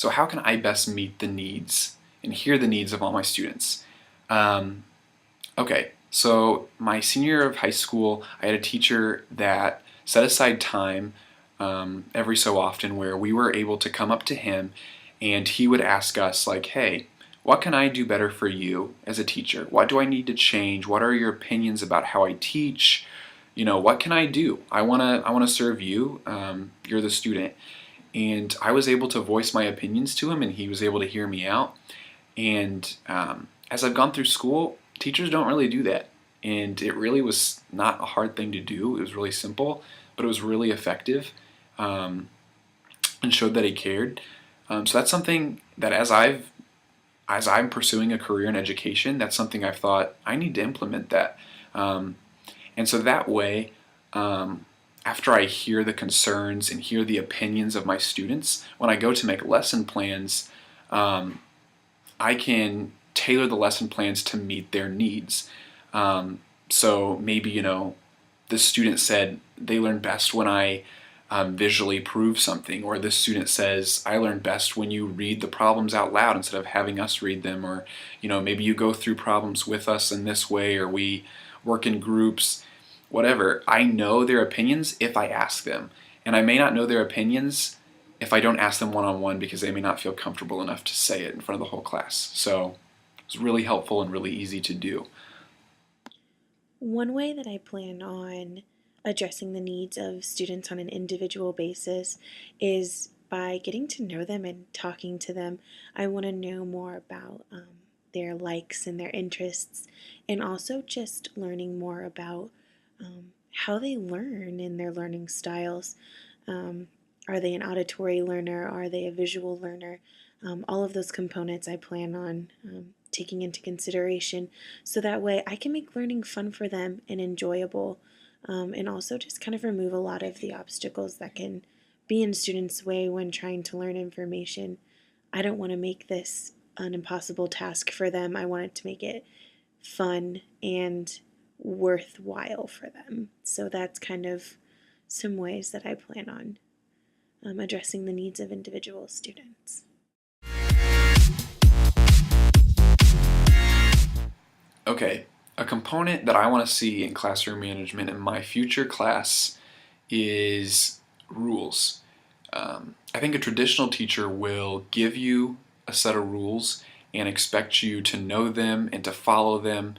So how can I best meet the needs and hear the needs of all my students? Okay, so my senior year of high school, I had a teacher that set aside time every so often where we were able to come up to him and he would ask us like, hey, what can I do better for you as a teacher? What do I need to change? What are your opinions about how I teach? What can I do? I wanna serve you. You're the student. And I was able to voice my opinions to him and he was able to hear me out. And as I've gone through school, teachers don't really do that. And it really was not a hard thing to do. It was really simple, but it was really effective and showed that he cared. So that's something that as I'm pursuing a career in education, that's something I've thought I need to implement that. And so that way, after I hear the concerns and hear the opinions of my students, when I go to make lesson plans, I can tailor the lesson plans to meet their needs. So maybe, the student said they learn best when I visually prove something, or this student says, I learn best when you read the problems out loud instead of having us read them, or maybe you go through problems with us in this way, or we work in groups, whatever. I know their opinions if I ask them, and I may not know their opinions if I don't ask them one-on-one because they may not feel comfortable enough to say it in front of the whole class. So it's really helpful and really easy to do. One way that I plan on addressing the needs of students on an individual basis is by getting to know them and talking to them. I want to know more about their likes and their interests, and also just learning more about how they learn in their learning styles. Are they an auditory learner? Are they a visual learner? All of those components I plan on taking into consideration, so that way I can make learning fun for them and enjoyable, and also just kind of remove a lot of the obstacles that can be in students' way when trying to learn information. I don't want to make this an impossible task for them. I want it to make it fun and worthwhile for them. So that's kind of some ways that I plan on addressing the needs of individual students. Okay, a component that I want to see in classroom management in my future class is rules. I think a traditional teacher will give you a set of rules and expect you to know them and to follow them,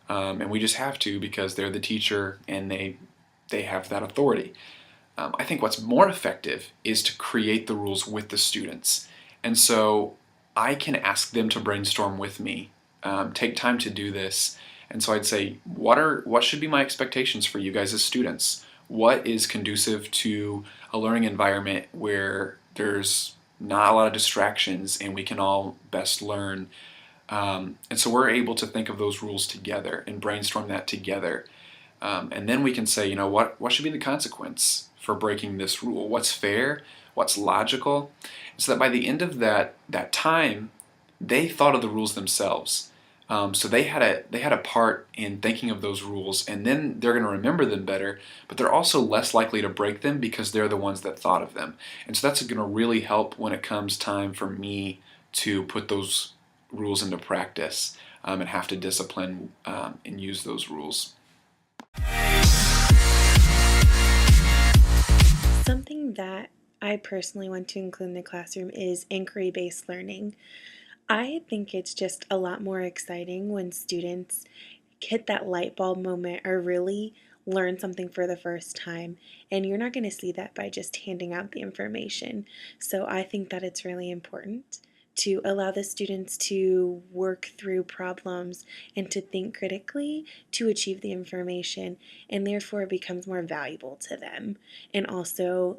and we just have to because they're the teacher and they have that authority. I think what's more effective is to create the rules with the students, and so I can ask them to brainstorm with me, take time to do this. And so I'd say, what should be my expectations for you guys as students? What is conducive to a learning environment where there's not a lot of distractions and we can all best learn? And so we're able to think of those rules together and brainstorm that together. And then we can say, what should be the consequence for breaking this rule? What's fair? What's logical? So that by the end of that time, they thought of the rules themselves. So they had a part in thinking of those rules, and then they're going to remember them better, but they're also less likely to break them because they're the ones that thought of them. And so that's going to really help when it comes time for me to put those rules into practice and have to discipline and use those rules. Something that I personally want to include in the classroom is inquiry-based learning. I think it's just a lot more exciting when students hit that light bulb moment or really learn something for the first time. And you're not going to see that by just handing out the information. So I think that it's really important to allow the students to work through problems and to think critically to achieve the information, and therefore it becomes more valuable to them. And also,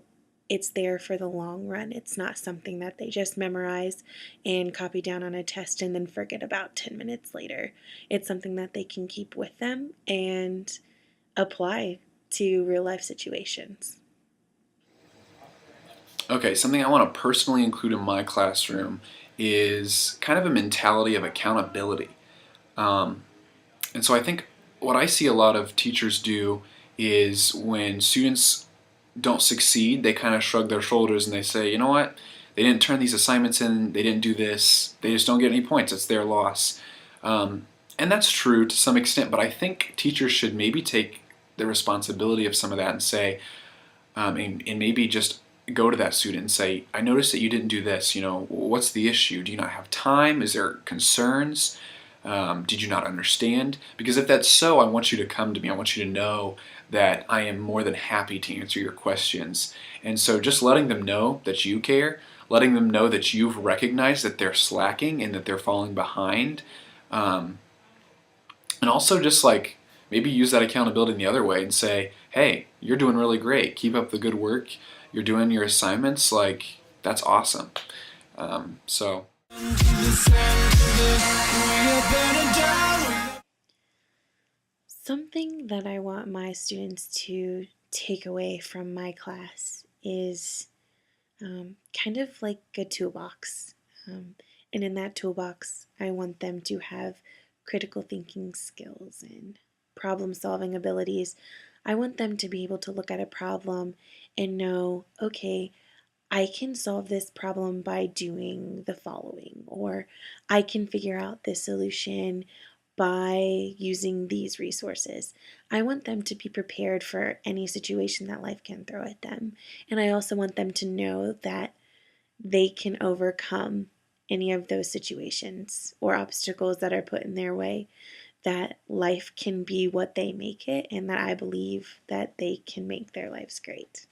it's there for the long run. It's not something that they just memorize and copy down on a test and then forget about 10 minutes later. It's something that they can keep with them and apply to real life situations. Okay, something I want to personally include in my classroom is kind of a mentality of accountability. And so I think what I see a lot of teachers do is when students don't succeed, they kind of shrug their shoulders and they say, you know what, they didn't turn these assignments in, they didn't do this, they just don't get any points, it's their loss. And that's true to some extent, but I think teachers should maybe take the responsibility of some of that and say, and maybe just go to that student and say, I noticed that you didn't do this. What's the issue? Do you not have time? Is there concerns? Did you not understand? Because if that's so, I want you to come to me. I want you to know that I am more than happy to answer your questions. And so just letting them know that you care, letting them know that you've recognized that they're slacking and that they're falling behind, um, and also just like maybe use that accountability in the other way and say, hey, you're doing really great. Keep up the good work. You're doing your assignments. Like, that's awesome. So. Something that I want my students to take away from my class is kind of like a toolbox. And in that toolbox, I want them to have critical thinking skills and problem solving abilities. I want them to be able to look at a problem and know, okay, I can solve this problem by doing the following, or I can figure out this solution by using these resources. I want them to be prepared for any situation that life can throw at them. And I also want them to know that they can overcome any of those situations or obstacles that are put in their way, that life can be what they make it, and that I believe that they can make their lives great.